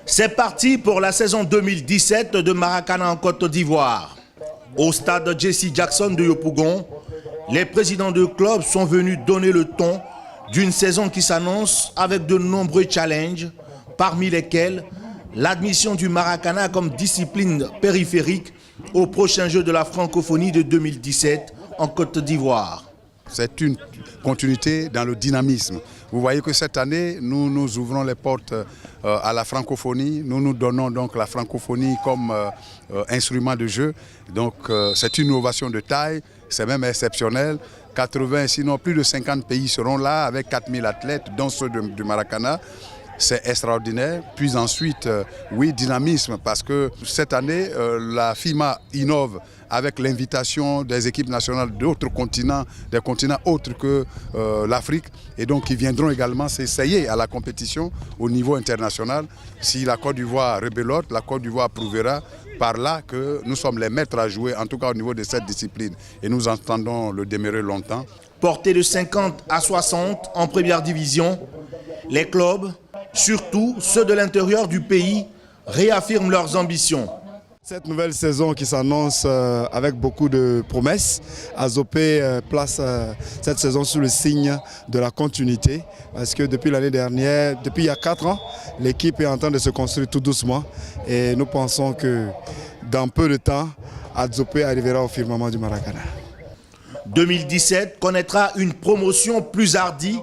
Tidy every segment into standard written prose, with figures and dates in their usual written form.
C'est parti pour la saison 2017 de Maracana en Côte d'Ivoire. Au stade Jesse Jackson de Yopougon, les présidents de clubs sont venus donner le ton d'une saison qui s'annonce avec de nombreux challenges, parmi lesquels l'admission du Maracana comme discipline périphérique aux prochains Jeux de la francophonie de 2017 en Côte d'Ivoire. C'est une continuité dans le dynamisme. Vous voyez que cette année, nous ouvrons les portes à la francophonie. Nous donnons donc la francophonie comme instrument de jeu. Donc c'est une innovation de taille, c'est même exceptionnel. 80, sinon plus de 50 pays seront là avec 4000 athlètes, dont ceux du Maracana. C'est extraordinaire. Puis ensuite, oui, dynamisme, parce que cette année, la FIMA innove avec l'invitation des équipes nationales d'autres continents, des continents autres que l'Afrique, et donc qui viendront également s'essayer à la compétition au niveau international. Si la Côte d'Ivoire rebelote, la Côte d'Ivoire prouvera par là que nous sommes les maîtres à jouer, en tout cas au niveau de cette discipline. Et nous entendons le demeurer longtemps. Portés de 50 à 60 en première division, les clubs, surtout ceux de l'intérieur du pays, réaffirment leurs ambitions. Cette nouvelle saison qui s'annonce avec beaucoup de promesses, Azopé place cette saison sous le signe de la continuité, parce que depuis l'année dernière, depuis il y a 4 ans, l'équipe est en train de se construire tout doucement et nous pensons que dans peu de temps, Azopé arrivera au firmament du Maracana. 2017 connaîtra une promotion plus hardie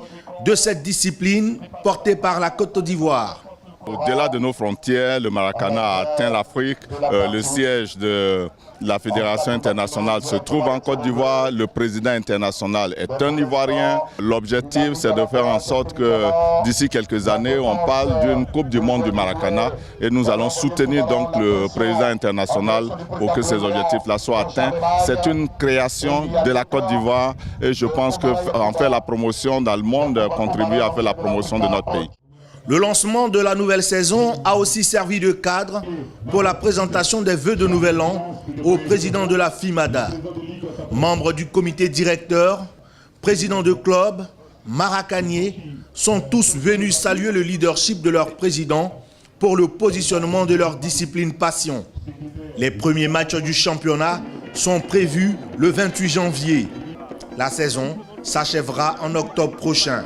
de cette discipline portée par la Côte d'Ivoire. Au-delà de nos frontières, le Maracana a atteint l'Afrique. Le siège de la Fédération internationale se trouve en Côte d'Ivoire. Le président international est un Ivoirien. L'objectif, c'est de faire en sorte que d'ici quelques années, on parle d'une Coupe du monde du Maracana. Et nous allons soutenir donc le président international pour que ces objectifs-là soient atteints. C'est une création de la Côte d'Ivoire et je pense qu'en faire la promotion dans le monde contribue à faire la promotion de notre pays. Le lancement de la nouvelle saison a aussi servi de cadre pour la présentation des vœux de Nouvel An au président de la FIMADA. Membres du comité directeur, présidents de club, maracaniers sont tous venus saluer le leadership de leur président pour le positionnement de leur discipline passion. Les premiers matchs du championnat sont prévus le 28 janvier. La saison s'achèvera en octobre prochain.